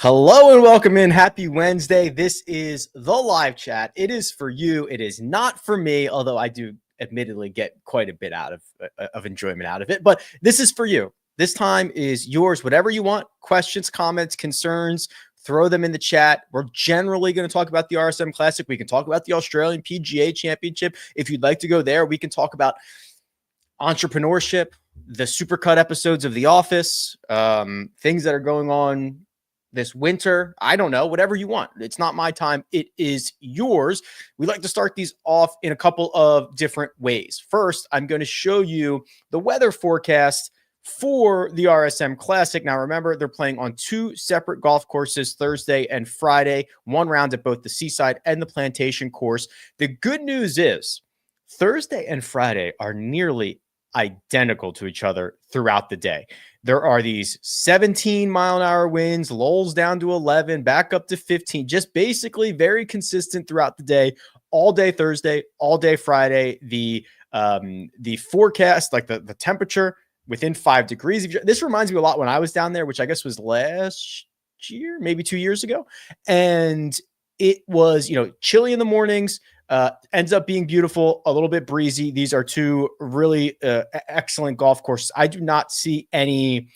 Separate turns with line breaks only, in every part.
Hello and welcome in. Happy Wednesday. This is the live chat. It is for you. It is not for me, although I do admittedly get quite a bit out of enjoyment out of it. But this is for you. This time is yours. Whatever you want, questions, comments, concerns, throw them in the chat. We're generally going to talk about the RSM Classic. We can talk about the Australian PGA Championship. If you'd like to go there, we can talk about entrepreneurship, the Supercut episodes of The Office, things that are going on this winter. I don't know, whatever you want. It's not my time. It is yours. We like to start these off in a couple of different ways. First, I'm going to show you the weather forecast for the RSM Classic. Now, remember, they're playing on two separate golf courses, Thursday and Friday, one round at both the Seaside and the Plantation course. The good news is Thursday and Friday are nearly identical to each other throughout the day. There are these 17-mile-an-hour winds, lulls down to 11, back up to 15, just basically very consistent throughout the day, all day Thursday, all day Friday. The forecast, like the temperature within 5 degrees. This reminds me a lot when I was down there, which I guess was last year, maybe 2 years ago. And it was, chilly in the mornings, ends up being beautiful, a little bit breezy. These are two really excellent golf courses. I do not see any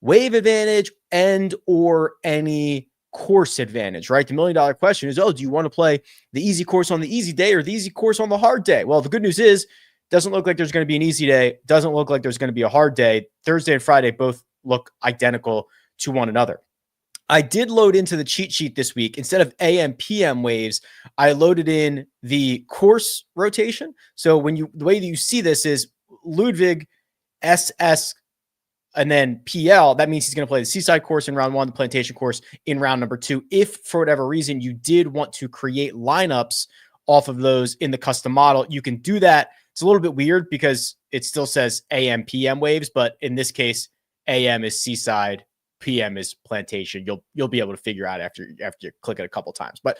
wave advantage and or any course advantage, right? The $1 million question is, do you want to play the easy course on the easy day or the easy course on the hard day? Well, the good news is, doesn't look like there's going to be an easy day. Doesn't look like there's going to be a hard day. Thursday and Friday both look identical to one another. I did load into the cheat sheet this week. Instead of AM, PM waves, I loaded in the course rotation. So the way that you see this is Ludwig, SS, and then PL. That means he's going to play the Seaside course in round one, the Plantation course in round number two. If for whatever reason you did want to create lineups off of those in the custom model, you can do that. It's a little bit weird because it still says AM, PM waves, but in this case, AM is Seaside, PM is Plantation. You'll be able to figure out after you click it a couple times, but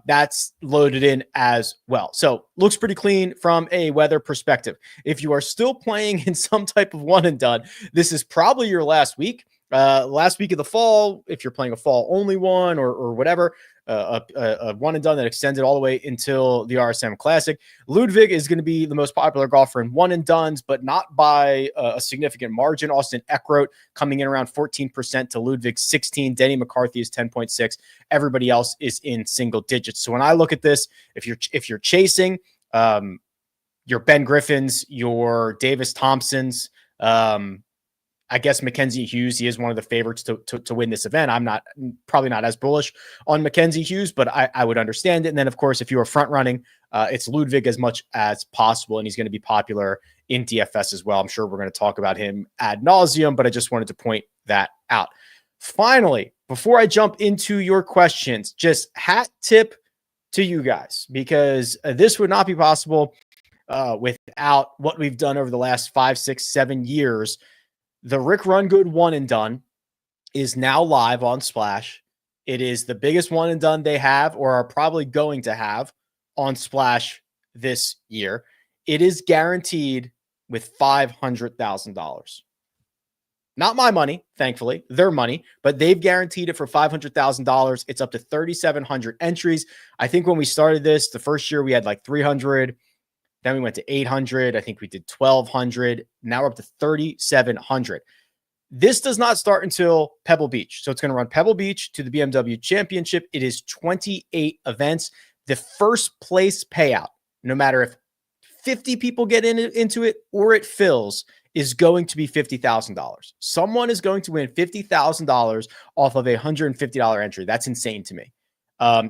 that's loaded in as well. So looks pretty clean from a weather perspective. If you are still playing in some type of one and done, this is probably your last week of the fall. If you're playing a fall only one or whatever, a one and done that extended all the way until the RSM Classic. Ludwig is going to be the most popular golfer in one and dones, but not by a significant margin. Austin Eckroat coming in around 14% to Ludwig's 16. Denny McCarthy is 10.6. Everybody else is in single digits. So when I look at this, if you're chasing your Ben Griffins, your Davis Thompsons, I guess Mackenzie Hughes, he is one of the favorites to win this event. I'm probably not as bullish on Mackenzie Hughes, but I would understand it. And then, of course, if you are front running, it's Ludwig as much as possible, and he's going to be popular in DFS as well. I'm sure we're going to talk about him ad nauseum, but I just wanted to point that out. Finally, before I jump into your questions, just hat tip to you guys, because this would not be possible without what we've done over the last 5, 6, 7 years. The Rick Run Good one and done is now live on Splash. It is the biggest one and done they have or are probably going to have on Splash this year. It is guaranteed with $500,000. Not my money, thankfully, their money, but they've guaranteed it for $500,000. It's up to 3,700 entries. I think when we started this, the first year we had like 300. Then we went to 800. I think we did 1,200. Now we're up to 3,700. This does not start until Pebble Beach. So it's going to run Pebble Beach to the BMW Championship. It is 28 events. The first place payout, no matter if 50 people get into it or it fills, is going to be $50,000. Someone is going to win $50,000 off of a $150 entry. That's insane to me.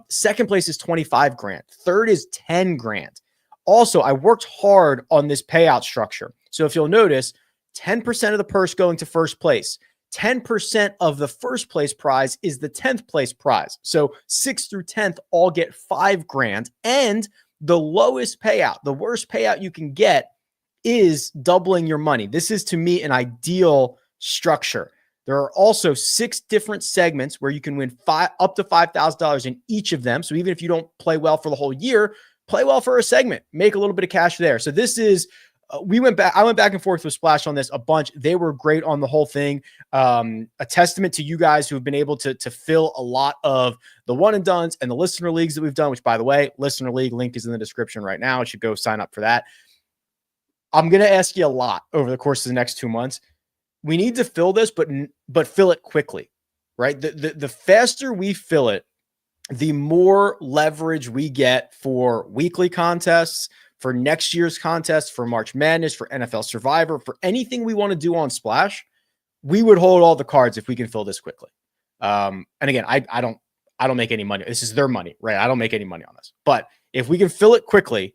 Second place is 25 grand. Third is 10 grand. Also, I worked hard on this payout structure. So if you'll notice, 10% of the purse going to first place. 10% of the first place prize is the 10th place prize. So 6th through 10th all get 5 grand. And the lowest payout, the worst payout you can get, is doubling your money. This is, to me, an ideal structure. There are also 6 different segments where you can win up to $5,000 in each of them. So even if you don't play well for the whole year, play well for a segment, make a little bit of cash there. So this is I went back and forth with Splash on this a bunch. They were great on the whole thing. A testament to you guys who have been able to fill a lot of the one and dones and the listener leagues that we've done, which by the way, listener league link is in the description right now. You should go sign up for that. I'm going to ask you a lot over the course of the next 2 months. We need to fill this, but fill it quickly, right? The faster we fill it, the more leverage we get for weekly contests, for next year's contest, for March Madness, for NFL Survivor, for anything we want to do on Splash. We would hold all the cards if we can fill this quickly. And again, I don't make any money. This is their money, right? I don't make any money on this. But if we can fill it quickly,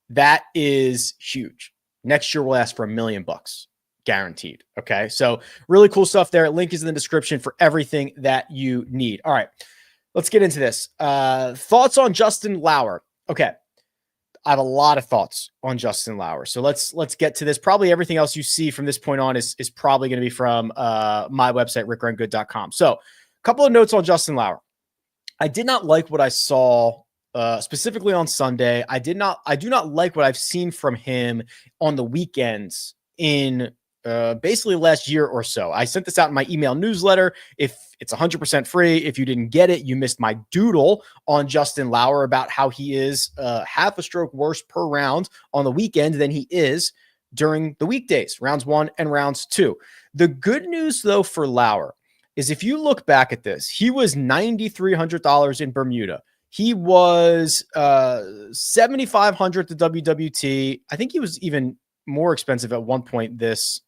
that is huge. Next year we'll ask for $1 million guaranteed. Okay. So really cool stuff there. Link is in the description for everything that you need. All right. Let's get into this. Thoughts on Justin Lauer. Okay. I have a lot of thoughts on Justin Lauer. So let's get to this. Probably everything else you see from this point on is probably going to be from my website, rickrungood.com. So a couple of notes on Justin Lauer. I did not like what I saw specifically on Sunday. I do not like what I've seen from him on the weekends in basically last year or so. I sent this out in my email newsletter. If it's 100% free, if you didn't get it, you missed my doodle on Justin Lauer about how he is half a stroke worse per round on the weekend than he is during the weekdays, rounds 1 and rounds 2. The good news though for Lauer is if you look back at this, he was $9,300 in Bermuda. He was $7,500 to WWT. I think he was even more expensive at one point this.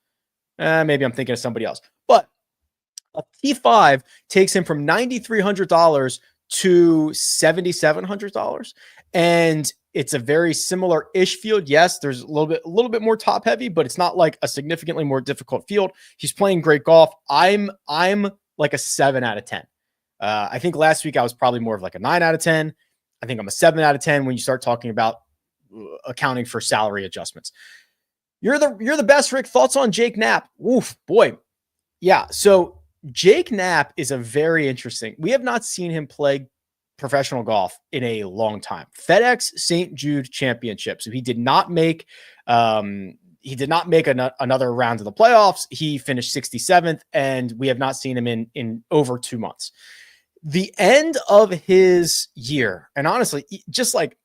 Maybe I'm thinking of somebody else. But a T5 takes him from $9,300 to $7,700. And it's a very similar-ish field. Yes, there's a little bit more top heavy, but it's not like a significantly more difficult field. He's playing great golf. I'm like a 7 out of 10. I think last week I was probably more of like a 9 out of 10. I think I'm a 7 out of 10 when you start talking about accounting for salary adjustments. You're the best, Rick. Thoughts on Jake Knapp? Oof, boy. Yeah. So Jake Knapp is a very interesting. We have not seen him play professional golf in a long time. FedEx St. Jude Championship. So he did not make another round of the playoffs. He finished 67th, and we have not seen him in over 2 months. The end of his year, and honestly, just like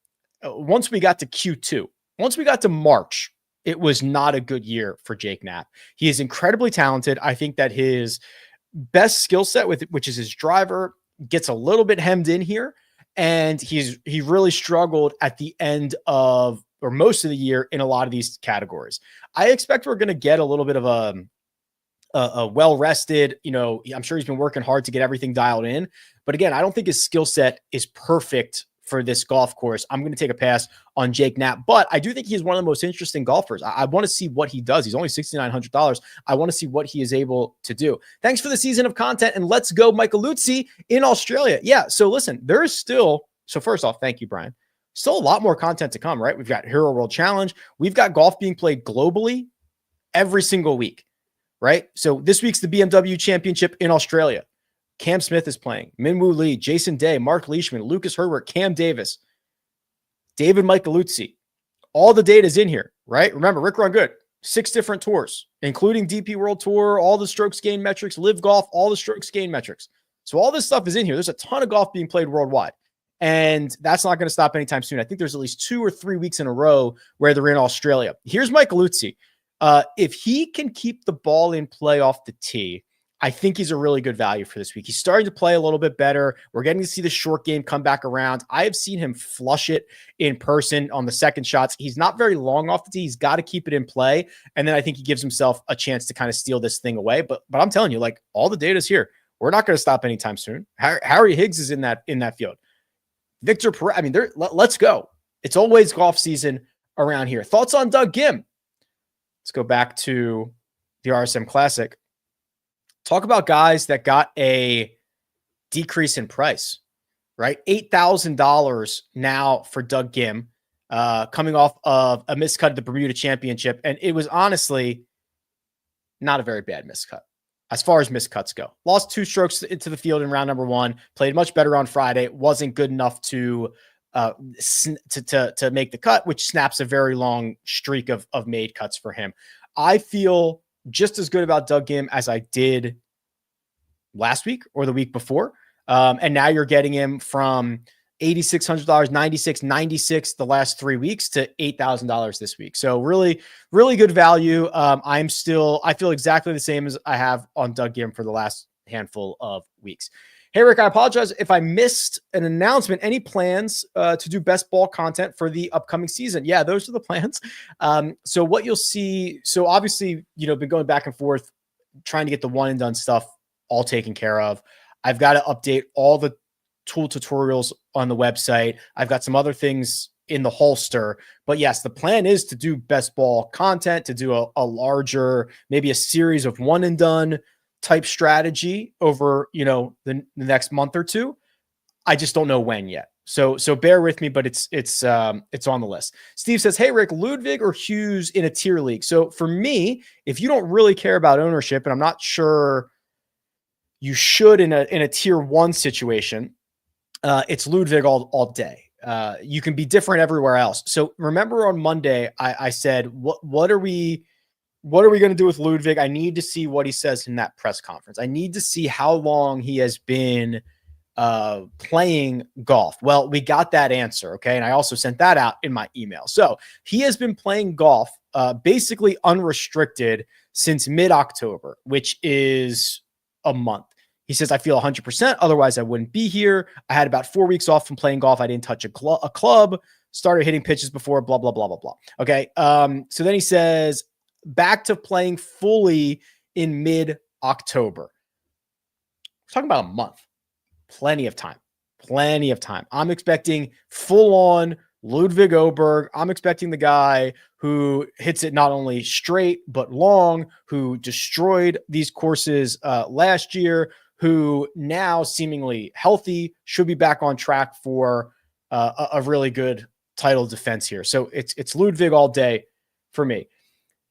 once we got to Q2, once we got to March, it was not a good year for Jake Knapp. He is incredibly talented. I think that his best skill set, which is his driver, gets a little bit hemmed in here. And he really struggled at the end of, or most of the year in a lot of these categories. I expect we're going to get a little bit of a well-rested, I'm sure he's been working hard to get everything dialed in. But again, I don't think his skill set is perfect for this golf course. I'm going to take a pass on Jake Knapp, but I do think he's one of the most interesting golfers. I want to see what he does. He's only $6,900. I want to see what he is able to do. Thanks for the season of content, and let's go Micheluzzi in Australia. Yeah, so listen, there is still, so first off, thank you, Brian. Still a lot more content to come, right? We've got Hero World Challenge. We've got golf being played globally every single week, right? So this week's the BMW Championship in Australia. Cam Smith is playing. Minwoo Lee, Jason Day, Mark Leishman, Lucas Herbert, Cam Davis, David Micheluzzi. All the data is in here, right? Remember, Rick Run Good, 6 different tours, including DP World Tour, all the strokes gain metrics, Live Golf, all the strokes gain metrics. So all this stuff is in here. There's a ton of golf being played worldwide. And that's not going to stop anytime soon. I think there's at least 2 or 3 weeks in a row where they're in Australia. Here's Micheluzzi. If he can keep the ball in play off the tee, I think he's a really good value for this week. He's starting to play a little bit better. We're getting to see the short game come back around. I have seen him flush it in person on the second shots. He's not very long off the tee. He's got to keep it in play. And then I think he gives himself a chance to kind of steal this thing away. But I'm telling you, like, all the data's here. We're not going to stop anytime soon. Harry Higgs is in that field. Victor Perez. I mean, let's go. It's always golf season around here. Thoughts on Doug Gim? Let's go back to the RSM Classic. Talk about guys that got a decrease in price, right? $8,000 now for Doug Gim, coming off of a miscut at the Bermuda Championship. And it was honestly not a very bad miscut as far as miscuts go. Lost 2 strokes into the field in round number 1, played much better on Friday. Wasn't good enough to to make the cut, which snaps a very long streak of made cuts for him. I feel just as good about Doug Gim as I did last week or the week before. And now you're getting him from $8,600, $96 the last 3 weeks to $8,000 this week. So really, really good value. I feel exactly the same as I have on Doug Gim for the last handful of weeks. Hey, Rick, I apologize if I missed an announcement. Any plans to do best ball content for the upcoming season? Yeah, those are the plans. So what you'll see, so obviously, been going back and forth, trying to get the one and done stuff all taken care of. I've got to update all the tool tutorials on the website. I've got some other things in the holster, but yes, the plan is to do best ball content, to do a larger, maybe a series of one and done type strategy over, the next month or two. I just don't know when yet. So bear with me, but it's on the list. Steve says, hey, Rick, Ludwig or Hughes in a tier league? So for me, if you don't really care about ownership, and I'm not sure you should in a tier one situation, it's Ludwig all day. You can be different everywhere else. So remember on Monday, I said, what are we going to do with Ludwig? I need to see what he says in that press conference. I need to see how long he has been playing golf. Well, we got that answer. Okay. And I also sent that out in my email. So he has been playing golf basically unrestricted since mid-October, which is a month. He says, I feel 100%. Otherwise, I wouldn't be here. I had about 4 weeks off from playing golf. I didn't touch a club, started hitting pitches before, blah, blah, blah, blah, blah. Okay. So then he says, back to playing fully in mid-October. We're talking about a month. Plenty of time. I'm expecting full-on Ludwig Oberg. I'm expecting the guy who hits it not only straight, but long, who destroyed these courses last year, who now seemingly healthy, should be back on track for a really good title defense here. So it's Ludwig all day for me.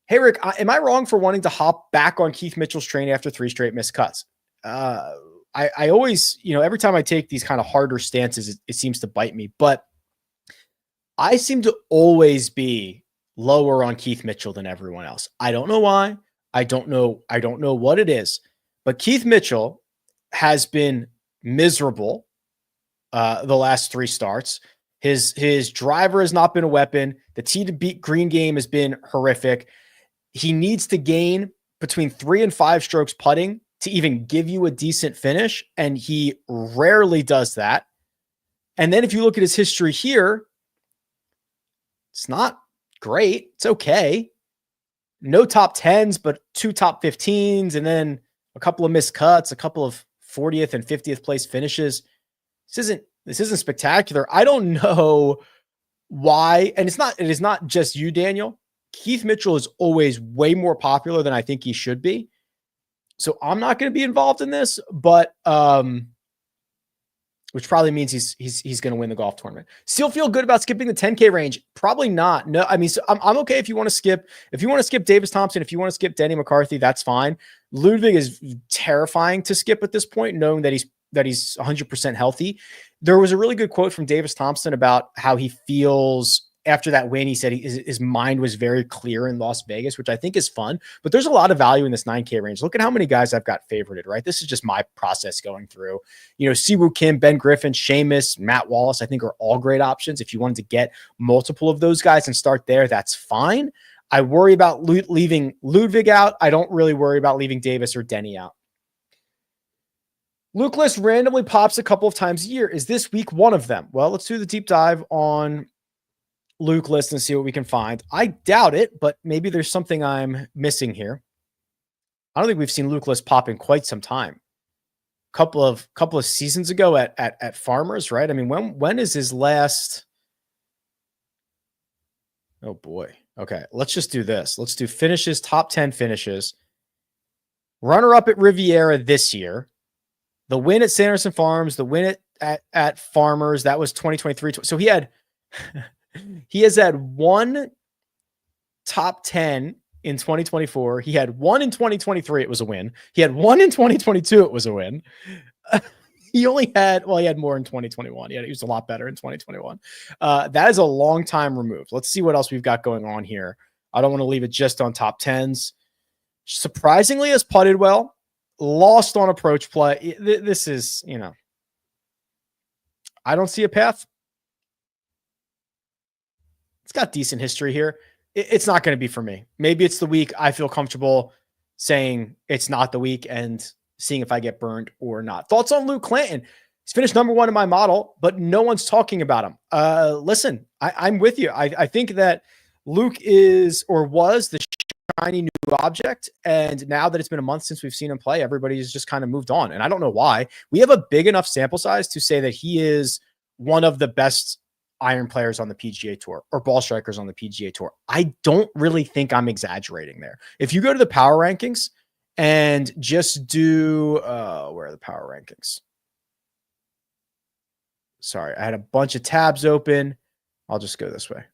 Hey, Rick, am I wrong for wanting to hop back on Keith Mitchell's train after 3 straight missed cuts? I always, every time I take these kind of harder stances, it seems to bite me, but I seem to always be lower on Keith Mitchell than everyone else. I don't know why. I don't know what it is, but Keith Mitchell has been miserable the last 3 starts. His driver has not been a weapon. The tee to beat green game has been horrific. He needs to gain between 3 and 5 strokes putting to even give you a decent finish, and he rarely does that. And then if you look at his history here, it's not great. It's okay. No top 10s, but 2 top 15s, and then a couple of missed cuts, a couple of 40th and 50th place finishes. This isn't spectacular. I don't know why. And it is not just you, Daniel. Keith Mitchell is always way more popular than I think he should be. So I'm not going to be involved in this, but which probably means he's going to win the golf tournament. Still feel good about skipping the 10K range? Probably not. No, I mean, so I'm okay if you want to skip. If you want to skip Davis Thompson, if you want to skip Denny McCarthy, that's fine. Ludwig is terrifying to skip at this point, knowing that he's 100% healthy. There was a really good quote from Davis Thompson about how he feels after that win. He said his mind was very clear in Las Vegas, which I think is fun, but there's a lot of value in this 9K range. Look at how many guys I've got favorited, right? This is just my process going through, Siwoo Kim, Ben Griffin, Seamus, Matt Wallace, I think are all great options. If you wanted to get multiple of those guys and start there, that's fine. I worry about leaving Ludwig out. I don't really worry about leaving Davis or Denny out. Luke List randomly pops a couple of times a year. Is this week one of them? Well, let's do the deep dive on Luke List and see what we can find. I doubt it, but maybe there's something I'm missing here. I don't think we've seen Luke List pop in quite some time. Couple of seasons ago at Farmers, right? I mean, when is his last? Oh boy. Okay, let's just do this. Let's do finishes, top 10 finishes. Runner up at Riviera this year. The win at Sanderson Farms, the win at Farmers, that was 2023. So he has had 1 top 10 in 2024. He had 1 in 2023. It was a win. He had 1 in 2022. It was a win. He only had, well, he had more in 2021. He was a lot better in 2021. That is a long time removed. Let's see what else we've got going on here. I don't want to leave it just on top 10s. Surprisingly has putted well, lost on approach play. This is, I don't see a path. It's got decent history here. It's not going to be for me. Maybe it's the week I feel comfortable saying it's not the week and seeing if I get burned or not. Thoughts on Luke Clanton? He's finished number 1 in my model, but no one's talking about him. Listen, I'm with you. I think that Luke is or was the shiny new object. And now that it's been a month since we've seen him play, everybody's just kind of moved on. And I don't know why. We have a big enough sample size to say that he is one of the best iron players on the PGA Tour or ball strikers on the PGA Tour. I don't really think I'm exaggerating there. If you go to the power rankings and just do, where are the power rankings? Sorry, I had a bunch of tabs open. I'll just go this way.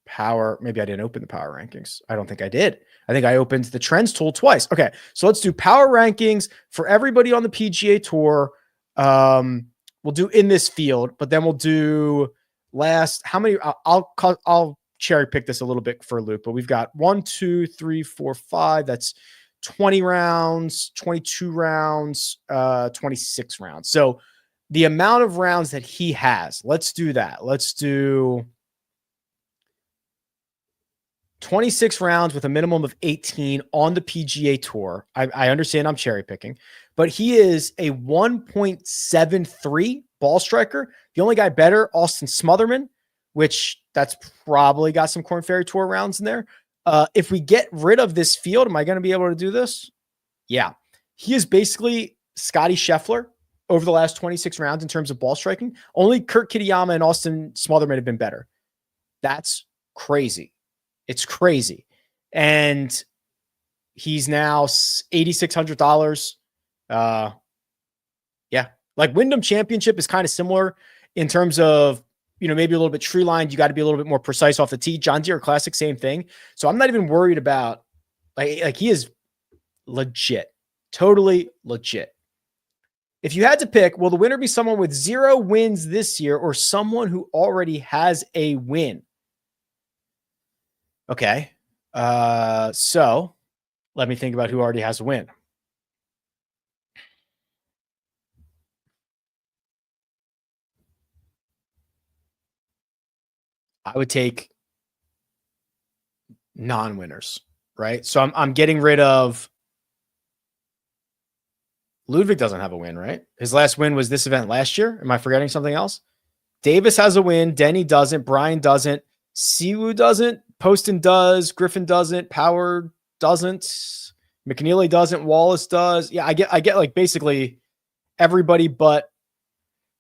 Power, maybe I didn't open the power rankings. I don't think I did. I think I opened the trends tool twice. Okay, so let's do power rankings for everybody on the PGA Tour. We'll do in this field, but then we'll do last, how many, I'll cherry pick this a little bit for Luke, but we've got 1, 2, 3, 4, 5. That's 20 rounds, 22 rounds, 26 rounds. So the amount of rounds that he has, let's do that. Let's do 26 rounds with a minimum of 18 on the PGA Tour. I understand I'm cherry picking, but he is a 1.73 ball striker. The only guy better, Austin Smotherman, which that's probably got some Korn Ferry Tour rounds in there. If we get rid of this field, am I going to be able to do this? Yeah. He is basically Scotty Scheffler over the last 26 rounds in terms of ball striking. Only Kurt Kitayama and Austin Smotherman have been better. That's crazy. It's crazy. And he's now $8,600. Yeah. Like Wyndham Championship is kind of similar in terms of, maybe a little bit tree lined. You got to be a little bit more precise off the tee. John Deere Classic, same thing. So I'm not even worried about like he is legit, totally legit. If you had to pick, will the winner be someone with 0 wins this year or someone who already has a win? Okay. So let me think about who already has a win. I would take non-winners, right? So I'm getting rid of Ludwig. Doesn't have a win, right? His last win was this event last year. Am I forgetting something else? Davis has a win. Denny doesn't. Brian doesn't. Siwoo doesn't. Poston does. Griffin doesn't. Power doesn't. McNeely doesn't. Wallace does. Yeah, I get like basically everybody but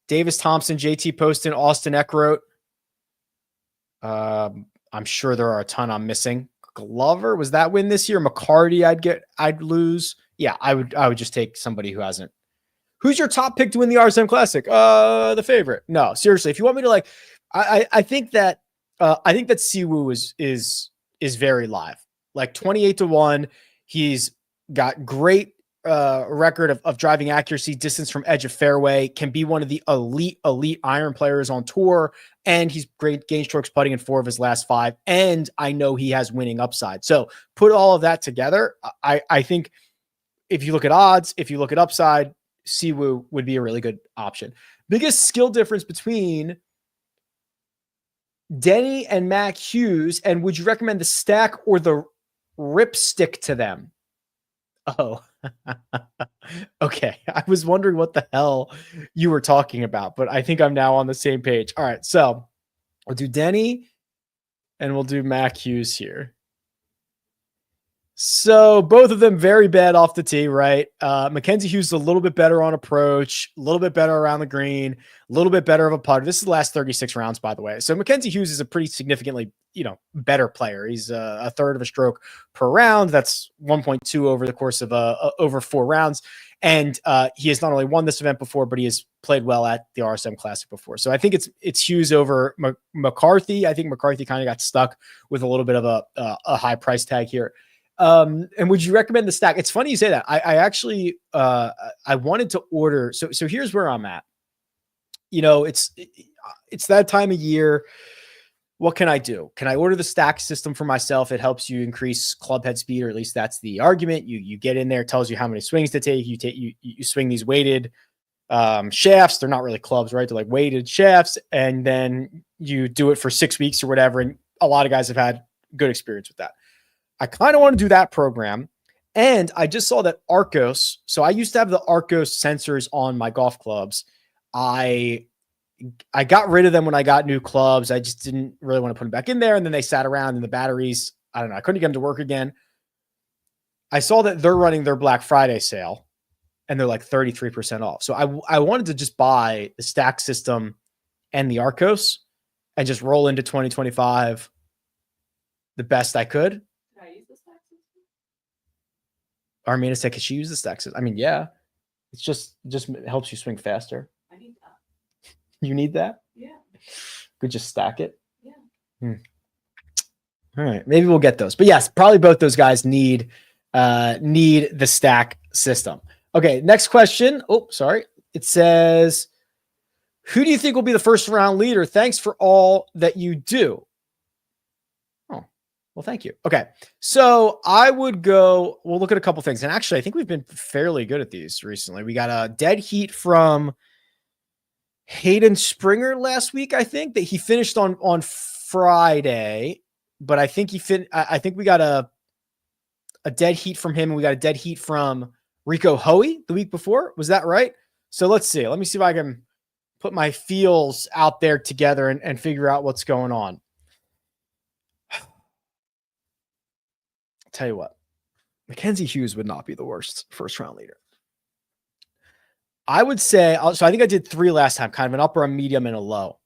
Davis, Thompson, JT Poston, Austin Eckroat. I'm sure there are a ton I'm missing. Glover, was that win this year? McCarty, I'd lose. Yeah, I would just take somebody who hasn't. Who's your top pick to win the RSM Classic? The favorite. No, seriously. If you want me to I think that Siwoo is very live. Like 28-1. He's got great record of driving accuracy, distance from edge of fairway, can be one of the elite iron players on tour. And he's great gain strokes putting in 4 of his last 5. And I know he has winning upside. So put all of that together. I think if you look at odds, if you look at upside, Siwoo would be a really good option. Biggest skill difference between Denny and Mac Hughes. And would you recommend the stack or the ripstick to them? Oh, okay. I was wondering what the hell you were talking about, but I think I'm now on the same page. All right. So we'll do Denny and we'll do Mac Hughes here. So both of them very bad off the tee, right? Mackenzie Hughes is a little bit better on approach, a little bit better around the green, a little bit better of a putter. This is the last 36 rounds, by the way. So Mackenzie Hughes is a pretty significantly, better player. He's a third of a stroke per round. That's 1.2 over the course of over 4 rounds. And he has not only won this event before, but he has played well at the RSM Classic before. So I think it's Hughes over McCarthy. I think McCarthy kind of got stuck with a little bit of a high price tag here. And would you recommend the stack? It's funny you say that. I actually I wanted to order. So here's where I'm at. You know, it's that time of year. What can I do? Can I order the stack system for myself? It helps you increase club head speed, or at least that's the argument. You get in there, it tells you how many swings to take. You swing these weighted shafts. They're not really clubs, right? They're like weighted shafts, and then you do it for 6 weeks or whatever. And a lot of guys have had good experience with that. I kind of want to do that program. And I just saw that Arcos. So I used to have the Arcos sensors on my golf clubs. I got rid of them when I got new clubs. I just didn't really want to put them back in there. And then they sat around and the batteries, I don't know, I couldn't get them to work again. I saw that they're running their Black Friday sale and they're like 33% off. So I wanted to just buy the stack system and the Arcos and just roll into 2025 the best I could.
Can I use the stack system?
Armina said, could she use the stack system? I mean, yeah. It's just helps you swing faster.
I need that.
You need that?
Yeah.
Could just stack it?
Yeah.
All right. Maybe we'll get those. But yes, probably both those guys need the stack system. Okay, next question. Oh, sorry. It says, who do you think will be the first round leader? Thanks for all that you do. Oh, well, thank you. Okay. So I would go, we'll look at a couple things. And actually, I think we've been fairly good at these recently. We got a dead heat from Hayden Springer last week. I think that he finished on Friday, but I think I think we got a dead heat from him, and we got a dead heat from Rico Hoey the week before. Was that right? So let's see. Let me see if I can put my feels out there together and figure out what's going on. I'll tell you what, Mackenzie Hughes would not be the worst first round leader. I would say, so I think I did 3 last time, kind of an upper, a medium, and a low.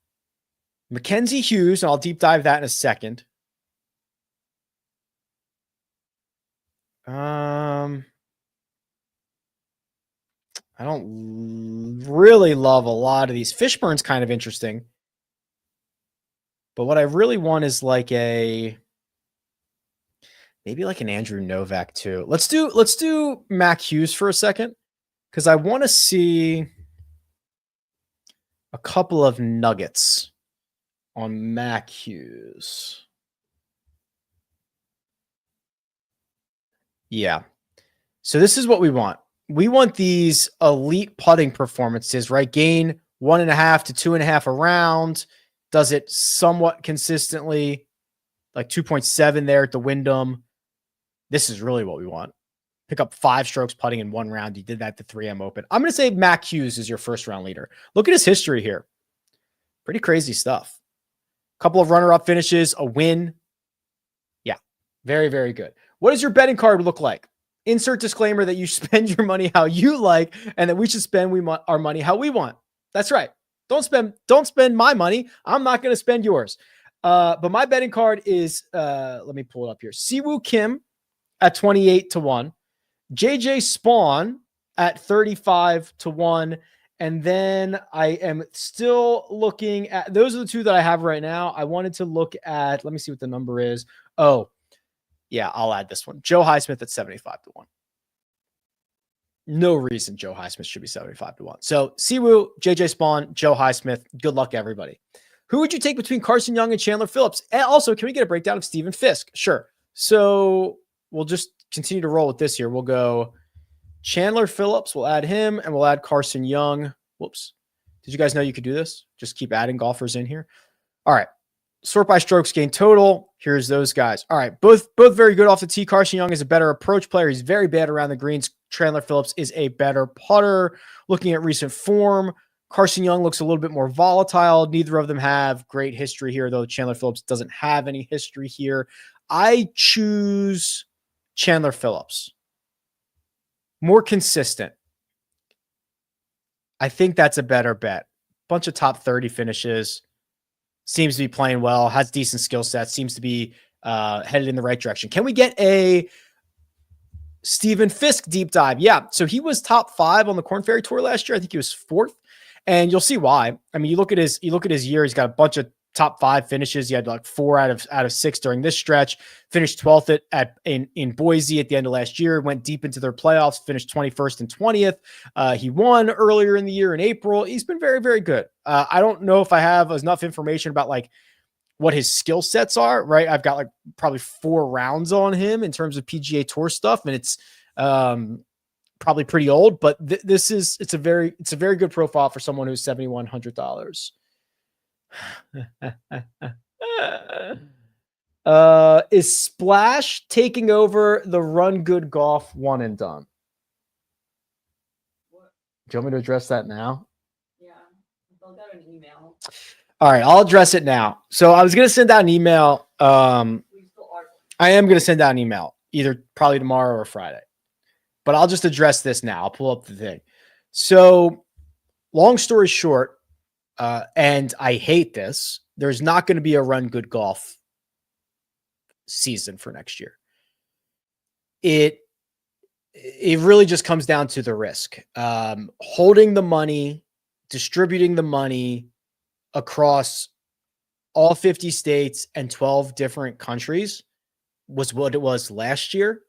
Mackenzie Hughes, and I'll deep dive that in a second. I don't really love a lot of these. Fishburne's kind of interesting. But what I really want is like maybe like an Andrew Novak too. Let's do Mac Hughes for a second, because I want to see a couple of nuggets on Mac Hughes. Yeah. So this is what we want. We want these elite putting performances, right? Gain 1.5 to 2.5 a round. Does it somewhat consistently, like 2.7 there at the Wyndham. This is really what we want. Pick up 5 strokes putting in 1 round. He did that at the 3M Open. I'm going to say Mac Hughes is your first round leader. Look at his history here. Pretty crazy stuff. Couple of runner-up finishes, a win. Yeah, very, very good. What does your betting card look like? Insert disclaimer that you spend your money how you like, and that we should spend our money how we want. That's right. Don't spend my money. I'm not going to spend yours. But my betting card is, let me pull it up here. Siwoo Kim at 28-1, JJ Spawn at 35-1. And then I am still looking at, those are the 2 that I have right now. I wanted to look at, let me see what the number is. Oh, yeah, I'll add this one. Joe Highsmith at 75-1. No reason Joe Highsmith should be 75-1. So Siwoo, JJ Spawn, Joe Highsmith. Good luck, everybody. Who would you take between Carson Young and Chandler Phillips? And also, can we get a breakdown of Stephen Fisk? Sure. So we'll just continue to roll with this here. We'll go Chandler Phillips. We'll add him, and we'll add Carson Young. Whoops. Did you guys know you could do this? Just keep adding golfers in here. All right. Sort by strokes gained total. Here's those guys. All right. Both very good off the tee. Carson Young is a better approach player. He's very bad around the greens. Chandler Phillips is a better putter. Looking at recent form, Carson Young looks a little bit more volatile. Neither of them have great history here, though Chandler Phillips doesn't have any history here. I choose Chandler Phillips. More consistent. I think that's a better bet. Bunch of top 30 finishes. Seems to be playing well, has decent skill sets, seems to be headed in the right direction. Can we get a Stephen Fisk deep dive? Yeah. So he was top 5 on the Korn Ferry Tour last year. I think he was 4th. And you'll see why. I mean, you look at his year, he's got a bunch of top 5 finishes. He had like 4 out of 6 during this stretch. Finished 12th in Boise at the end of last year. Went deep into their playoffs. Finished 21st and 20th. He won earlier in the year in April. He's been very, very good. I don't know if I have enough information about like what his skill sets are. Right, I've got like probably 4 rounds on him in terms of PGA Tour stuff, and it's probably pretty old. But it's a very good profile for someone who's $7,100. Is Splash taking over the Run Good Golf one and done?
What?
Do you want me to address that now?
Yeah, I'll get an email.
All right, I'll address it now. So I was going to send out an email. I am going to send out an email either probably tomorrow or Friday, but I'll just address this now. I'll pull up the thing. So long story short, and I hate this, there's not going to be a Run Good Golf season for next year. It really just comes down to the risk. Holding the money, distributing the money across all 50 states and 12 different countries was what it was last year.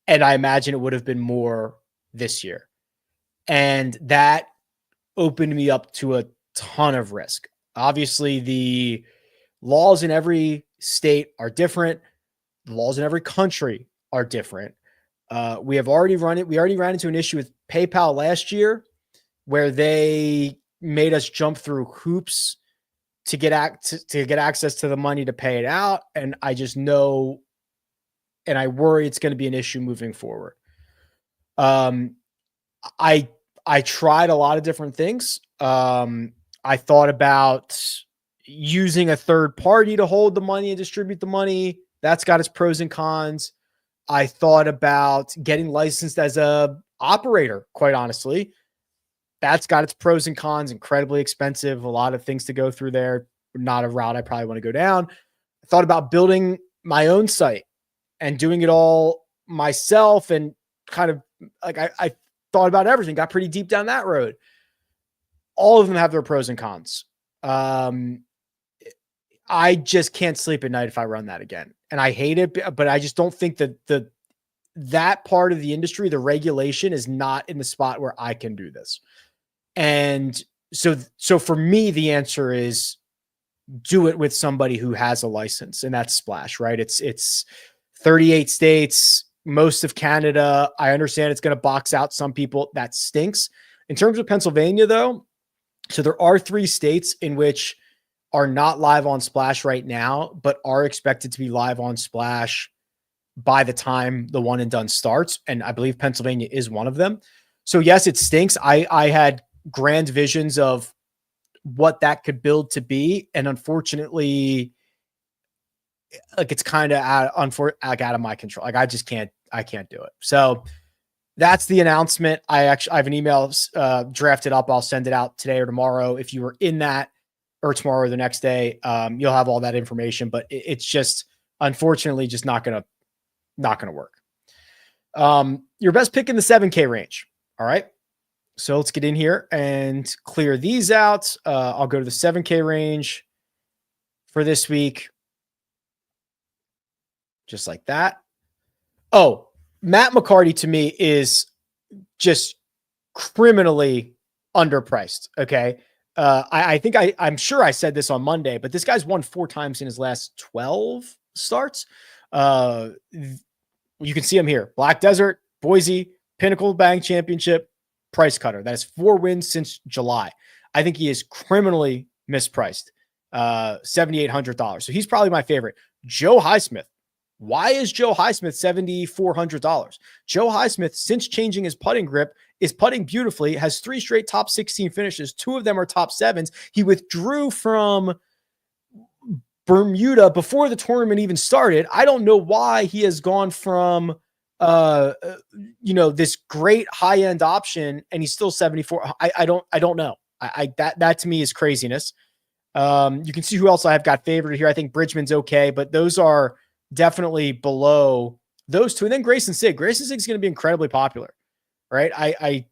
And I imagine it would have been more this year. And that opened me up to a ton of risk. Obviously, the laws in every state are different. The laws in every country are different. We already ran into an issue with PayPal last year where they made us jump through hoops to get access to the money to pay it out. And I just know, and I worry it's going to be an issue moving forward. I tried a lot of different things. I thought about using a third party to hold the money and distribute the money. That's got its pros and cons. I thought about getting licensed as a operator, quite honestly. That's got its pros and cons, incredibly expensive, a lot of things to go through there. Not a route I probably want to go down. I thought about building my own site and doing it all myself, and kind of like I thought about everything, got pretty deep down that road. All of them have their pros and cons. I just can't sleep at night if I run that again. And I hate it, but I just don't think that that part of the industry, the regulation, is not in the spot where I can do this. And so for me, the answer is do it with somebody who has a license, and that's Splash, right? It's 38 states, most of Canada. I understand it's going to box out some people. That stinks. In terms of Pennsylvania, though, so there are 3 states in which are not live on Splash right now, but are expected to be live on Splash by the time the one and done starts. And I believe Pennsylvania is one of them. So yes, it stinks. I had grand visions of what that could build to be. And unfortunately, like it's kind of out of my control. Like I can't do it. So that's the announcement. I have an email drafted up. I'll send it out today or tomorrow. If you were in that, or tomorrow or the next day, you'll have all that information, but it's just unfortunately just not going to work. Your best pick in the 7K range. All right. So let's get in here and clear these out. I'll go to the 7K range for this week. Just like that. Oh, Matt McCarty to me is just criminally underpriced. Okay. I think I'm sure I said this on Monday, but this guy's won 4 times in his last 12 starts. You can see him here. Black Desert, Boise, Pinnacle Bank Championship, price cutter. That is 4 wins since July. I think he is criminally mispriced. $7,800. So he's probably my favorite. Joe Highsmith. Why is Joe Highsmith $7,400? Joe Highsmith, since changing his putting grip, is putting beautifully, has 3 straight top 16 finishes. 2 of them are top 7s. He withdrew from Bermuda before the tournament even started. I don't know why he has gone from, this great high-end option and he's still 74. I don't know. That to me is craziness. You can see who else I have got favored here. I think Bridgman's okay, but those are definitely below those 2. And then Grayson Sigg. Grayson Sigg is going to be incredibly popular, right? I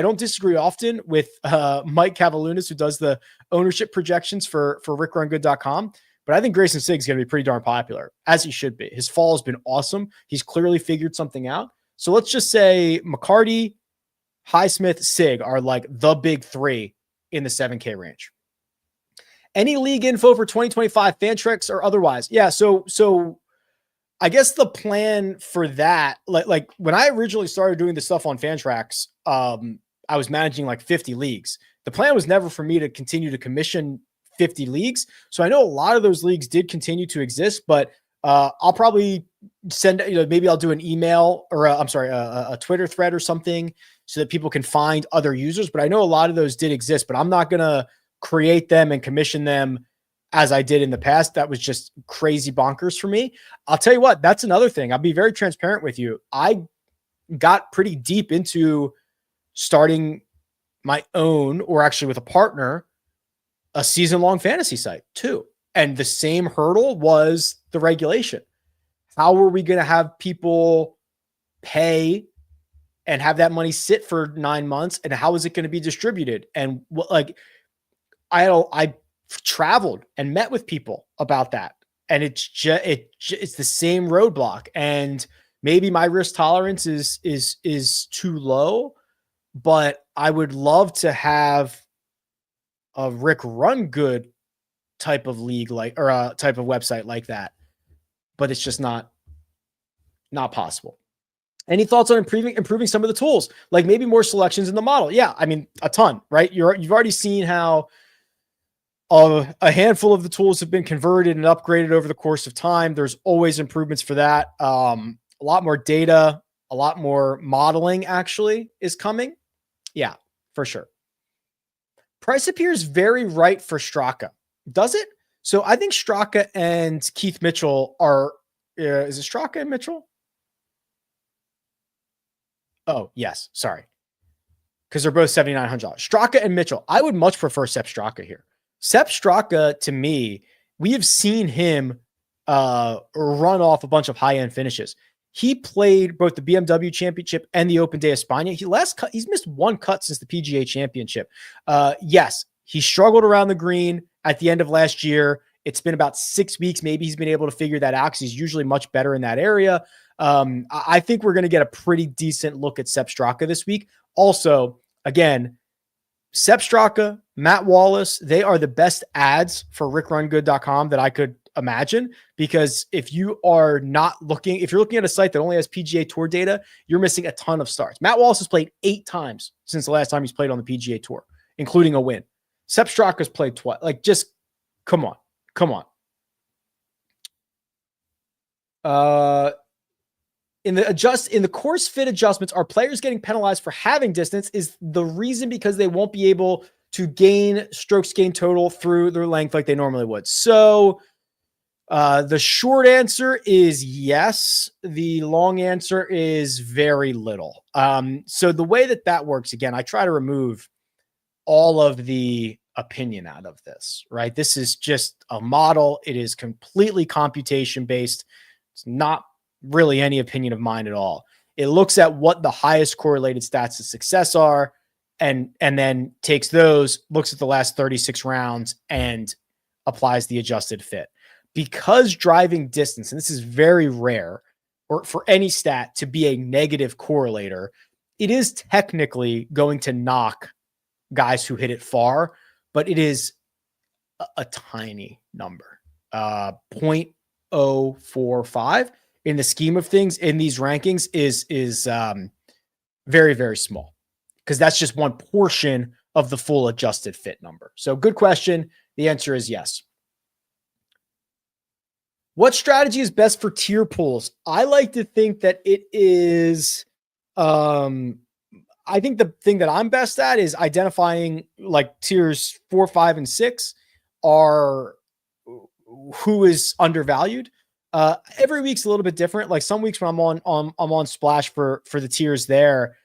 don't disagree often with Mike Cavalunas, who does the ownership projections for rickrungood.com, but I think Grayson Sigg is going to be pretty darn popular, as he should be. His fall has been awesome. He's clearly figured something out. So let's just say McCarty, Highsmith, Sigg are like the big three in the 7K range. Any league info for 2025 Fantrax or otherwise? Yeah. So I guess the plan for that, like when I originally started doing this stuff on Fantrax, I was managing like 50 leagues. The plan was never for me to continue to commission 50 leagues. So I know a lot of those leagues did continue to exist, but I'll probably send, maybe I'll do an email or a Twitter thread or something so that people can find other users. But I know a lot of those did exist, but I'm not going to create them and commission them as I did in the past. That was just crazy bonkers for me. I'll tell you what, that's another thing. I'll be very transparent with you. I got pretty deep into starting my own, or actually with a partner, a season-long fantasy site too. And the same hurdle was the regulation. How were we going to have people pay and have that money sit for 9 months? And how is it going to be distributed? And I traveled and met with people about that. And it's the same roadblock. And maybe my risk tolerance is too low, but I would love to have a Rick Run Good type of league, or a type of website like that, but it's just not possible. Any thoughts on improving some of the tools, like maybe more selections in the model? Yeah, I mean, a ton, right? You've already seen how a handful of the tools have been converted and upgraded over the course of time. There's always improvements for that. A lot more data, a lot more modeling actually is coming. Yeah, for sure. Price appears very right for Straka. Does it? So I think Straka and Keith Mitchell are, is it Straka and Mitchell? Oh, yes. Sorry. Because they're both $7,900. Straka and Mitchell. I would much prefer Sepp Straka here. Sepp Straka, to me, we have seen him run off a bunch of high-end finishes. He played both the BMW Championship and the Open de España. He's missed one cut since the PGA Championship. Yes, he struggled around the green at the end of last year. It's been about 6 weeks. Maybe he's been able to figure that out because he's usually much better in that area. I think we're going to get a pretty decent look at Sepp Straka this week. Also, again, Sepp Straka, Matt Wallace, they are the best ads for rickrungood.com that I could imagine, because if you are not looking, if you're looking at a site that only has PGA Tour data, you're missing a ton of starts. Matt Wallace has played 8 times since the last time he's played on the PGA Tour, including a win. Sepp Straka's played twice. Like, just come on. In the course fit adjustments, are players getting penalized for having distance? Is the reason because they won't be able to gain strokes gain total through their length like they normally would? So the short answer is yes. The long answer is very little. So the way that works, again, I try to remove all of the opinion out of this, right? This is just a model. It is completely computation based. It's not really any opinion of mine at all. It looks at what the highest correlated stats of success are, and then takes those, looks at the last 36 rounds and applies the adjusted fit. Because driving distance, and this is very rare, or for any stat to be a negative correlator, it is technically going to knock guys who hit it far, but it is a tiny number, 0.045 in the scheme of things in these rankings is very, very small, because that's just one portion of the full adjusted fit number. So good question. The answer is yes. What strategy is best for tier pools? I like to think that it is, I think the thing that I'm best at is identifying, like, tiers 4, 5, and 6 are who is undervalued. Every week's a little bit different. Like, some weeks when I'm on Splash for the tiers there,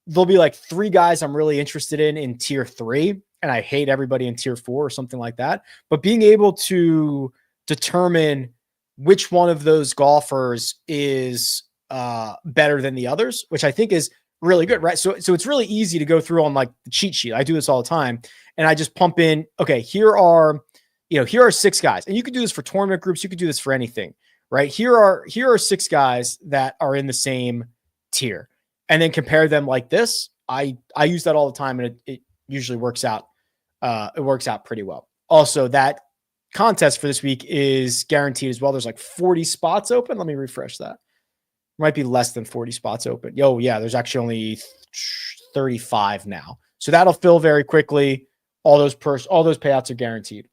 there'll be like 3 guys I'm really interested in tier 3, and I hate everybody in tier 4 or something like that. But being able to determine which one of those golfers is better than the others, which I think is really good, right? So it's really easy to go through on like the cheat sheet. I do this all the time, and I just pump in, okay, here are 6 guys, and you can do this for tournament groups. You could do this for anything, right? Here are 6 guys that are in the same tier, and then compare them like this. I use that all the time, and it usually works out. It works out pretty well. Also, that contest for this week is guaranteed as well. There's like 40 spots open. Let me refresh that. Might be less than 40 spots open. Yeah, there's actually only 35 now. So that'll fill very quickly. All those payouts are guaranteed.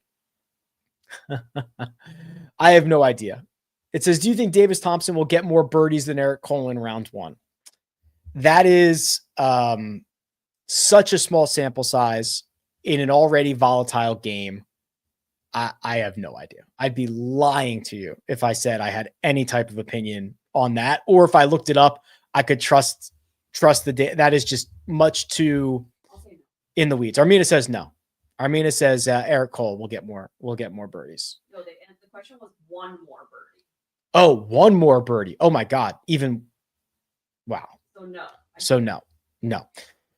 I have no idea. It says, do you think Davis Thompson will get more birdies than Eric Cole in round 1? That is such a small sample size in an already volatile game. I have no idea. I'd be lying to you if I said I had any type of opinion on that, or if I looked it up, I could trust the data. That is just much too in the weeds. Armina says no. Armina says Eric Cole will get more birdies.
No, the question was one more birdie.
Oh, one more birdie. Oh my God. Wow. So no.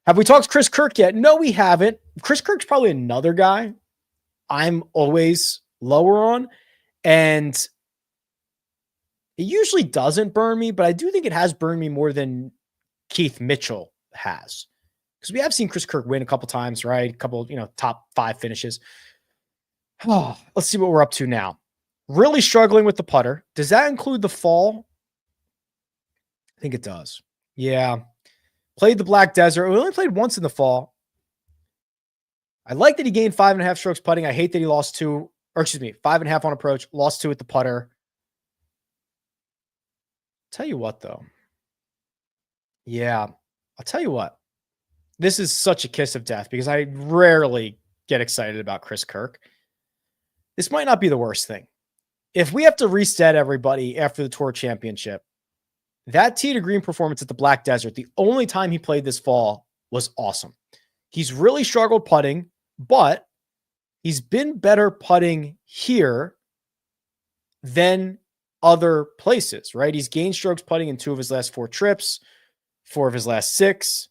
Have we talked Chris Kirk yet? No, we haven't. Chris Kirk's probably another guy I'm always lower on, and it usually doesn't burn me, but I do think it has burned me more than Keith Mitchell has, because we have seen Chris Kirk win a couple times, right? A couple, top 5 finishes. Oh, let's see what we're up to now. Really struggling with the putter. Does that include the fall? I think it does. Yeah. Played the Black Desert. We only played once in the fall. I like that he gained 5.5 strokes putting. I hate that he lost 5.5 on approach, lost 2 at the putter. Tell you what, though. Yeah, I'll tell you what. This is such a kiss of death because I rarely get excited about Chris Kirk. This might not be the worst thing. If we have to reset everybody after the Tour Championship, that tee to green performance at the Black Desert, the only time he played this fall, was awesome. He's really struggled putting, but he's been better putting here than other places, right? He's gained strokes putting in 2 of his last 4 trips, 4 of his last 6,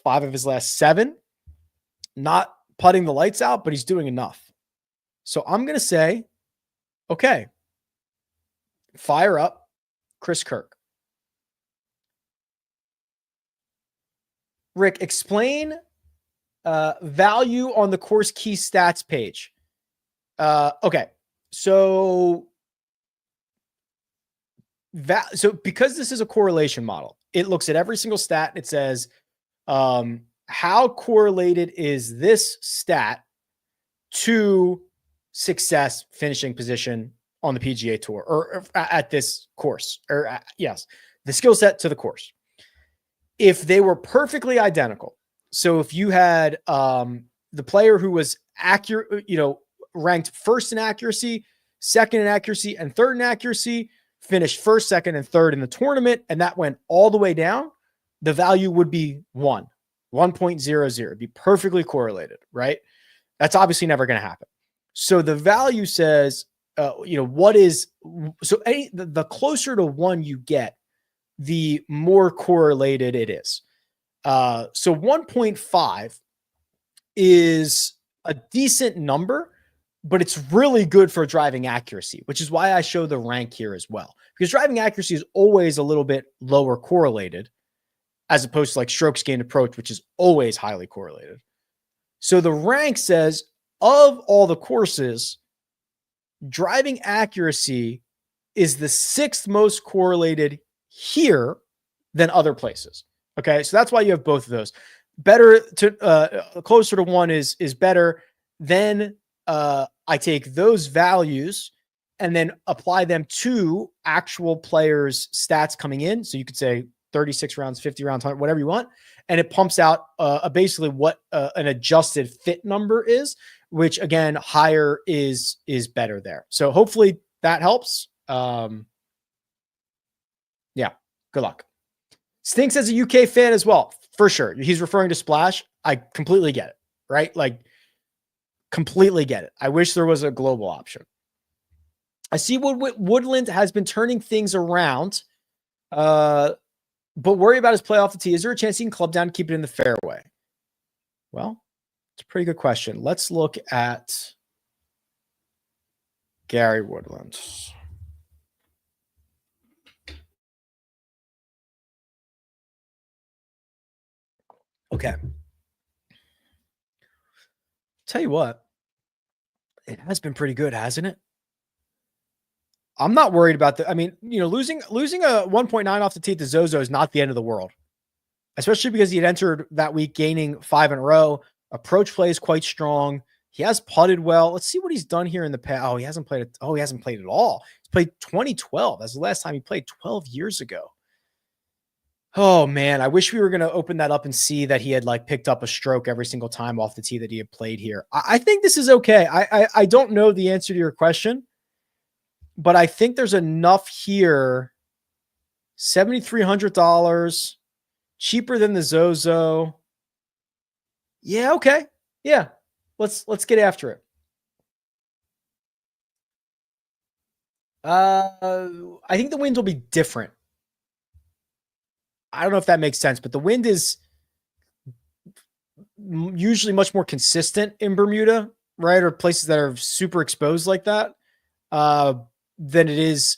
5 of his last 7. Not putting the lights out, but he's doing enough. So I'm going to say, okay, fire up Chris Kirk. Rick, explain value on the course key stats page. Okay. So because this is a correlation model, it looks at every single stat and it says, how correlated is this stat to success finishing position on the PGA Tour or at this course, or yes, the skill set to the course. If they were perfectly identical, so if you had the player who was accurate, ranked first in accuracy, second in accuracy, and third in accuracy, finished first, second, and third in the tournament, and that went all the way down, the value would be 1.00. It'd be perfectly correlated, right? That's obviously never going to happen. So the value says, the closer to 1 you get, the more correlated it is. So 1.5 is a decent number, but it's really good for driving accuracy, which is why I show the rank here as well, because driving accuracy is always a little bit lower correlated as opposed to like strokes gained approach, which is always highly correlated. So the rank says of all the courses, driving accuracy is the 6th most correlated here than other places. Okay. So that's why you have both of those. Better to closer to 1 is better. Then I take those values and then apply them to actual players' stats coming in. So you could say 36 rounds, 50 rounds, 100, whatever you want. And it pumps out basically what an adjusted fit number is, which again, higher is better there. So hopefully that helps. Yeah, good luck. Stinks as a UK fan as well, for sure. He's referring to Splash. I completely get it, right? Like, completely get it. I wish there was a global option. I see Woodland has been turning things around. but worry about his play off the tee. Is there a chance he can club down and keep it in the fairway? Well, it's a pretty good question. Let's look at Gary Woodland. Okay. Tell you what, it has been pretty good, hasn't it? I'm not worried about the. I mean, losing a 1.9 off the tee to Zozo is not the end of the world, especially because he had entered that week gaining 5 in a row. Approach play is quite strong. He has putted well. Let's see what he's done here in the past. Oh, he hasn't played it. Oh, he hasn't played at all. He's played 2012. That's the last time he played, 12 years ago. Oh man, I wish we were going to open that up and see that he had picked up a stroke every single time off the tee that he had played here. I think this is okay. I don't know the answer to your question, but I think there's enough here. $7,300, cheaper than the Zozo. Yeah, okay. Yeah. Let's get after it. I think the wind will be different. I don't know if that makes sense, but the wind is usually much more consistent in Bermuda, right? Or places that are super exposed like that. Than it is.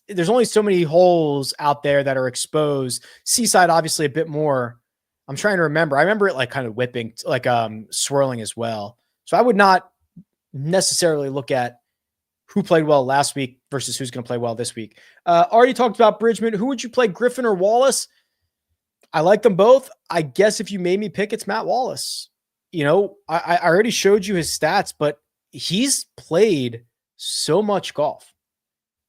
There's only so many holes out there that are exposed. Seaside, obviously, a bit more. I'm trying to remember. I remember it kind of whipping, swirling as well. So I would not necessarily look at who played well last week versus who's going to play well this week. Already talked about Bridgman. Who would you play, Griffin or Wallace? I like them both. I guess if you made me pick, it's Matt Wallace. I already showed you his stats, but he's played so much golf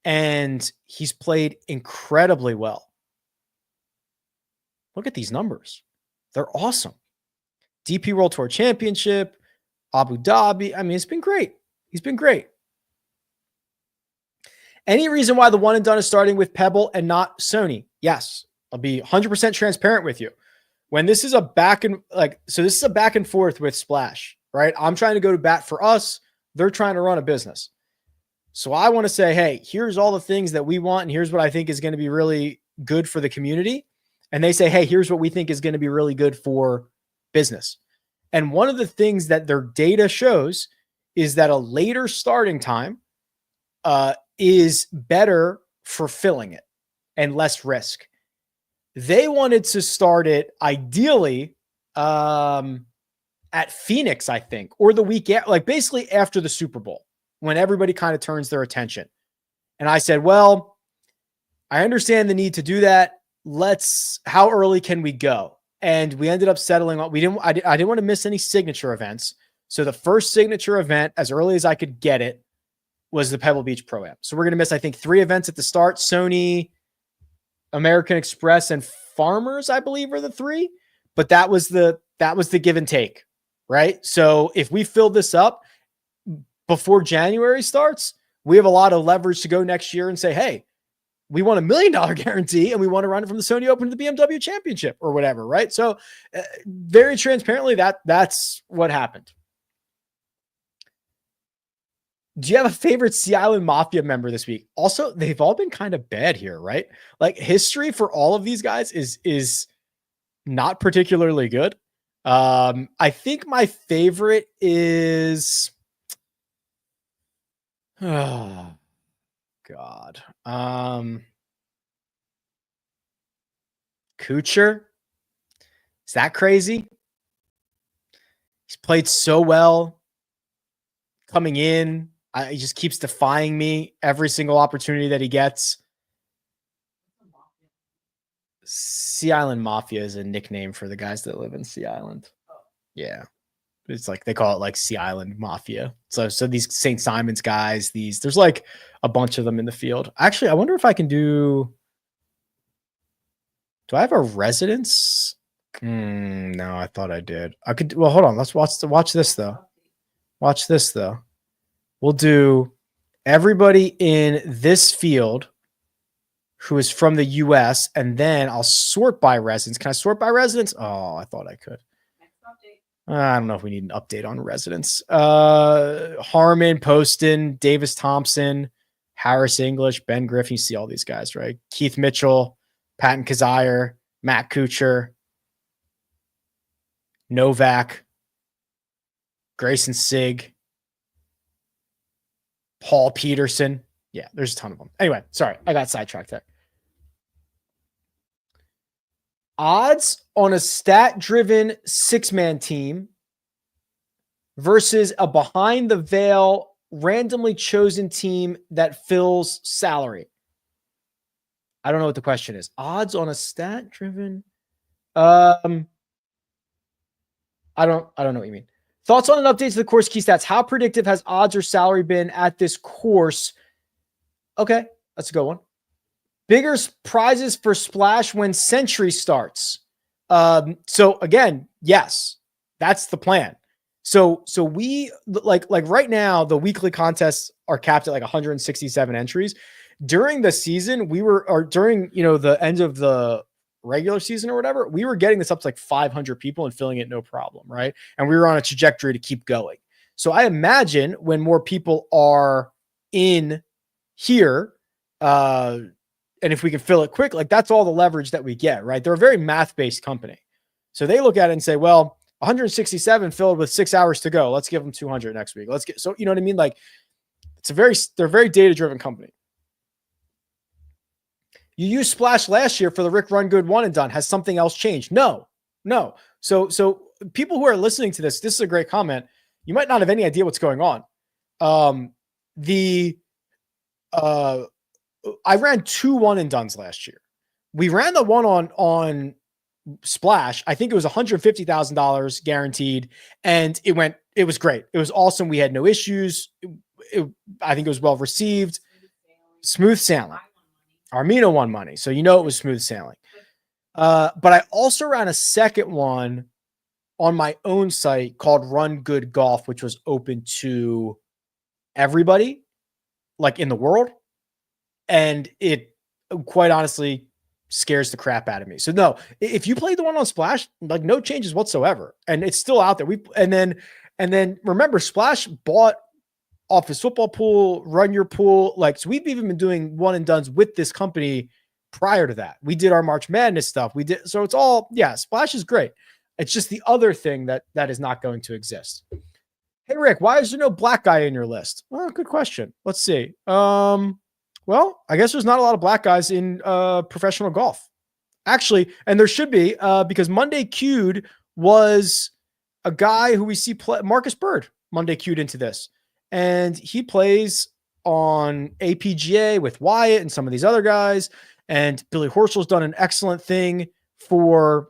and he's played incredibly well. Look at these numbers. They're awesome. DP World Tour Championship, Abu Dhabi. I mean, it's been great. He's been great. Any reason why the one and done is starting with Pebble and not Sony? Yes. I'll be 100% transparent with you. When this is a back and forth with Splash, right? I'm trying to go to bat for us. They're trying to run a business. So I want to say, hey, here's all the things that we want. And here's what I think is going to be really good for the community. And they say, hey, here's what we think is going to be really good for business. And one of the things that their data shows is that a later starting time is better for filling it and less risk. They wanted to start it ideally at Phoenix, I think, or the week basically after the Super Bowl, when everybody kind of turns their attention. And I said, well, I understand the need to do that. How early can we go? And we ended up settling on, I didn't want to miss any signature events. So the first signature event, as early as I could get it, was the Pebble Beach Pro-Am. So we're going to miss, I think, 3 events at the start. Sony, American Express, and Farmers, I believe, are the 3. But that was the give and take, right? So if we fill this up before January starts, we have a lot of leverage to go next year and say, hey, we want $1 million guarantee and we want to run it from the Sony Open to the BMW Championship or whatever, right? So very transparently, that's what happened. Do you have a favorite Sea Island Mafia member this week? Also, they've all been kind of bad here, right? History for all of these guys is not particularly good. I think my favorite is, oh God. Kuchar. Is that crazy? He's played so well coming in. He just keeps defying me every single opportunity that he gets. Sea Island Mafia is a nickname for the guys that live in Sea Island. Yeah. It's they call it Sea Island Mafia. So these St. Simon's guys, there's a bunch of them in the field. Actually, I wonder if I can do I have a residence? No, I thought I did. I could, well, hold on. Let's watch this though. Watch this though. We'll do everybody in this field who is from the US, and then I'll sort by residence. Can I sort by residence? Oh, I thought I could. I don't know if we need an update on residence. Harmon, Poston, Davis Thompson, Harris English, Ben Griffin. You see all these guys, right? Keith Mitchell, Patton Kizzire, Matt Kuchar, Novak, Grayson Sigg, Paul Peterson. Yeah, there's a ton of them. Anyway, sorry, I got sidetracked there. Odds on a stat-driven six-man team versus a behind-the-veil, randomly chosen team that fills salary. I don't know what the question is. Odds on a stat-driven. I don't know what you mean. Thoughts on an update to the course key stats. How predictive has odds or salary been at this course? Okay, that's a good one. Bigger prizes for Splash when Century starts. So again, yes, that's the plan. So we like right now, the weekly contests are capped at like 167 entries. During the season, during the end of the regular season or whatever, we were getting this up to like 500 people and filling it no problem, right? And we were on a trajectory to keep going. So I imagine when more people are in here, and if we can fill it quick, like that's all the leverage that we get, right? They're a very math-based company. So they look at it and say, well, 167 filled with 6 hours to go. Let's give them 200 next week. So you know what I mean? Like they're a very data-driven company. You used Splash last year for the Rick Run Good one and done. Has something else changed? No. So people who are listening to this is a great comment. You might not have any idea what's going on. I ran 2 one and dones last year. We ran the one on Splash. I think it was $150,000 guaranteed, and it was great. It was awesome. We had no issues. I think it was well received. Smooth sailing. Armino won money, so it was smooth sailing. But I also ran a second one on my own site called Run Good Golf, which was open to everybody, like in the world. And it quite honestly scares the crap out of me. So no, if you played the one on Splash, like no changes whatsoever. And it's still out there. And then remember, Splash bought off his football pool, Run Your Pool. So we've even been doing one and dones with this company prior to that. We did our March Madness stuff. So it's all, Splash is great. It's just the other thing that is not going to exist. Hey, Rick, why is there no black guy in your list? Well, good question. Let's see. Well, I guess there's not a lot of black guys in professional golf, actually, and there should be because Monday Q'd was a guy who we see play, Marcus Bird. Monday Q'd into this, and he plays on APGA with Wyatt and some of these other guys. And Billy Horschel's done an excellent thing for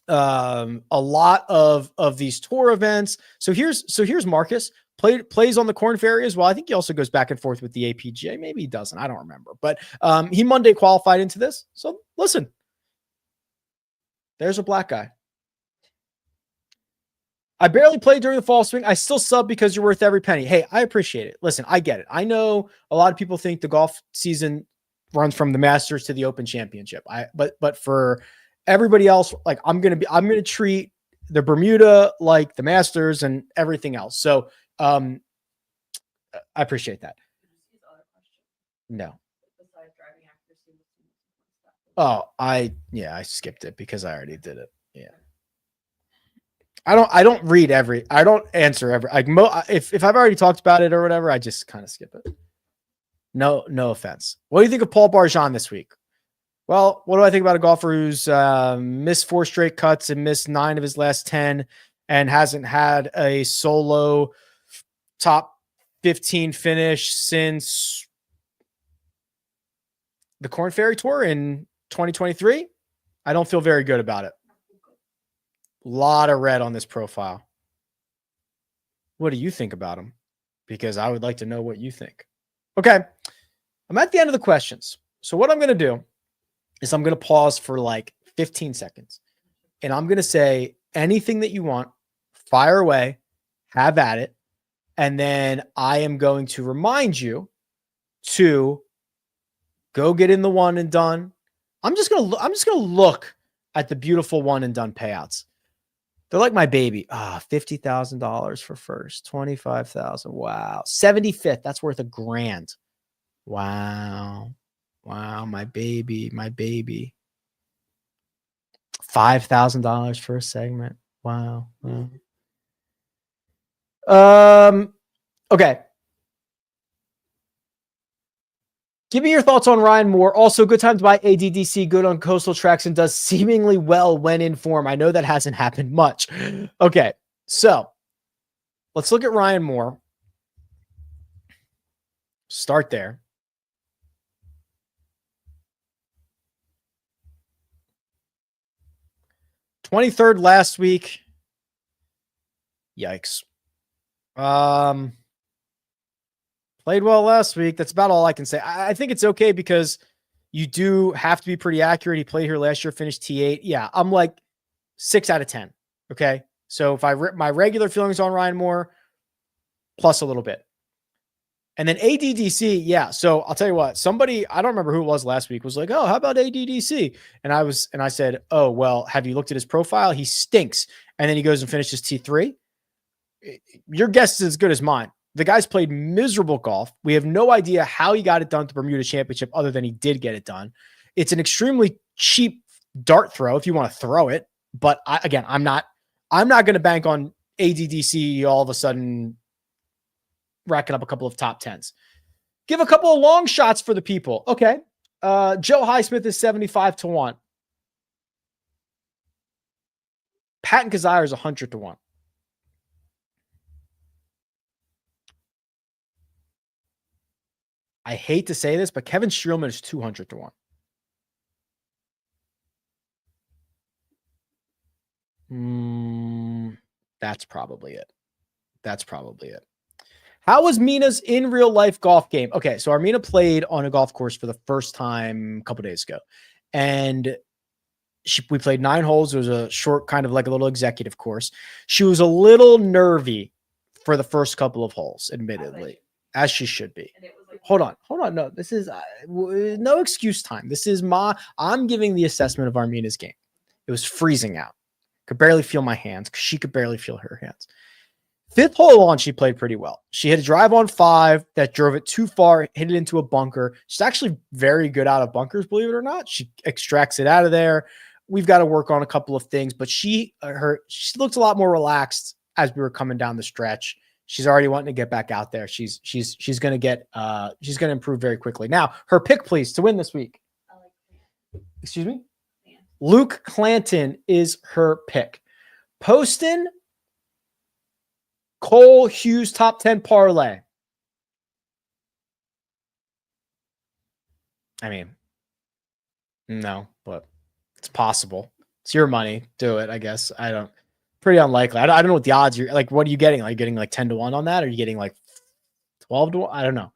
a lot of these tour events. So here's Marcus. Plays on the Corn Ferry as well. I think he also goes back and forth with the APGA. Maybe he doesn't. I don't remember. But he Monday qualified into this. So listen, there's a black guy. I barely played during the fall swing. I still sub because you're worth every penny. Hey, I appreciate it. Listen, I get it. I know a lot of people think the golf season runs from the Masters to the Open Championship. But for everybody else, like I'm gonna treat the Bermuda like the Masters and everything else. So I appreciate that. No. Oh, I skipped it because I already did it. Yeah. I don't read I don't answer every, if I've already talked about it or whatever, I just kind of skip it. No offense. What do you think of Paul Barjon this week? Well, what do I think about a golfer who's missed 4 straight cuts and missed 9 of his last 10 and hasn't had a solo top 15 finish since the Corn Ferry Tour in 2023? I don't feel very good about it. A lot of red on this profile. What do you think about him? Because I would like to know what you think. Okay. I'm at the end of the questions. So what I'm going to do is I'm going to pause for like 15 seconds and I'm going to say anything that you want, fire away, have at it. And then I am going to remind you to go get in the one and done. I'm just going to look at the beautiful one and done payouts. They're like my baby. $50,000 for first, 25,000. Wow. 75th. That's worth $1,000. Wow. My baby. $5,000 for a segment. Wow. Okay. Give me your thoughts on Ryan Moore. Also, good time to buy ADDC, good on coastal tracks, and does seemingly well when in form. I know that hasn't happened much. Okay, so let's look at Ryan Moore. Start there. 23rd last week. Yikes. Played well last week. That's about all I can say. I think it's okay because you do have to be pretty accurate. He played here last year, finished T8. Yeah, I'm like 6 out of 10. Okay. So if I my regular feelings on Ryan Moore, plus a little bit. And then ADDC, yeah. So I'll tell you what, somebody, I don't remember who it was last week, was like, oh, how about ADDC? And I said, oh, well, have you looked at his profile? He stinks. And then he goes and finishes T3. Your guess is as good as mine. The guy's played miserable golf. We have no idea how he got it done at the Bermuda Championship other than he did get it done. It's an extremely cheap dart throw if you want to throw it. But I'm not going to bank on ADDC all of a sudden racking up a couple of top 10s. Give a couple of long shots for the people. Okay. Joe Highsmith is 75-1. Patton Kazire is 100-1. I hate to say this, but Kevin Streelman is 200-1. That's probably it. How was Mina's in real life golf game? Okay, so Armina played on a golf course for the first time a couple days ago, and we played 9 holes. It was a short, kind of like a little executive course. She was a little nervy for the first couple of holes, admittedly, as she should be. Hold on. No, this is no excuse time. This is I'm giving the assessment of Armina's game. It was freezing out. Could barely feel my hands because she could barely feel her hands. 5th hole on, she played pretty well. She hit a drive on 5 that drove it too far, hit it into a bunker. She's actually very good out of bunkers, believe it or not. She extracts it out of there. We've got to work on a couple of things, but she looked a lot more relaxed as we were coming down the stretch. She's already wanting to get back out there. She's going to improve very quickly. Now, her pick, please, to win this week. Excuse me? Yeah. Luke Clanton is her pick. Poston, Cole Hughes, top 10 parlay. I mean, no, but it's possible. It's your money. Do it, I guess. Pretty unlikely. I don't know what the odds are. Like, what are you getting? Like, getting like 10-1 on that? Or are you getting like 12-1? I don't know.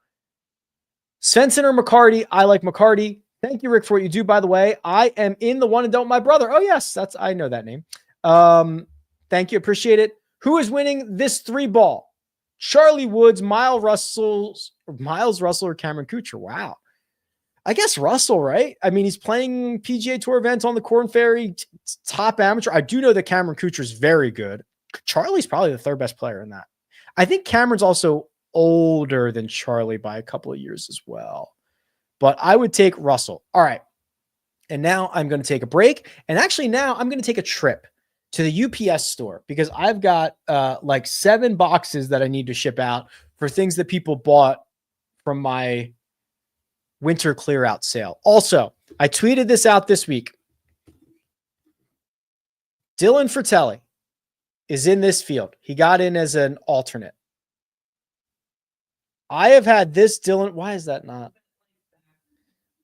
Svensson or McCarty? I like McCarty. Thank you, Rick, for what you do. By the way, I am in the one and don't my brother. Oh, yes. I know that name. Thank you. Appreciate it. Who is winning this 3-ball? Charlie Woods, Miles Russell, or Cameron Kuchar? Wow. I guess Russell, right? I mean, he's playing PGA Tour events on the Corn Ferry, top amateur. I do know that Cameron Kuchar is very good. Charlie's probably the 3rd best player in that. I think Cameron's also older than Charlie by a couple of years as well. But I would take Russell. All right. And now I'm going to take a break. And actually now I'm going to take a trip to the UPS store because I've got like 7 boxes that I need to ship out for things that people bought from my winter clear out sale. Also, I tweeted this out this week. Dylan Fratelli is in this field. He got in as an alternate. I have had this Dylan. Why is that not?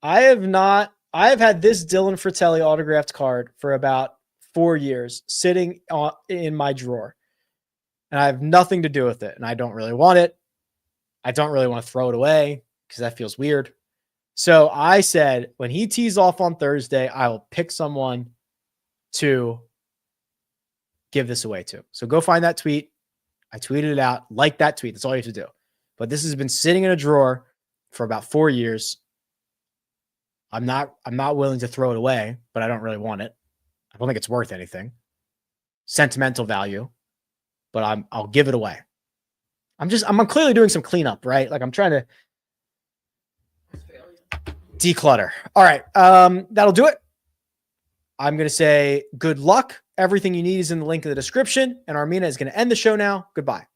I have had this Dylan Fratelli autographed card for about 4 years sitting in my drawer. And I have nothing to do with it. And I don't really want it. I don't really want to throw it away because that feels weird. So I said, when he tees off on Thursday, I will pick someone to give this away to. So go find that tweet. I tweeted it out. Like that tweet. That's all you have to do. But this has been sitting in a drawer for about 4 years. I'm not willing to throw it away, but I don't really want it. I don't think it's worth anything. Sentimental value, but I'll give it away. I'm clearly doing some cleanup, right? Like I'm trying to declutter. All right. That'll do it. I'm going to say good luck. Everything you need is in the link in the description. And Armina is going to end the show now. Goodbye.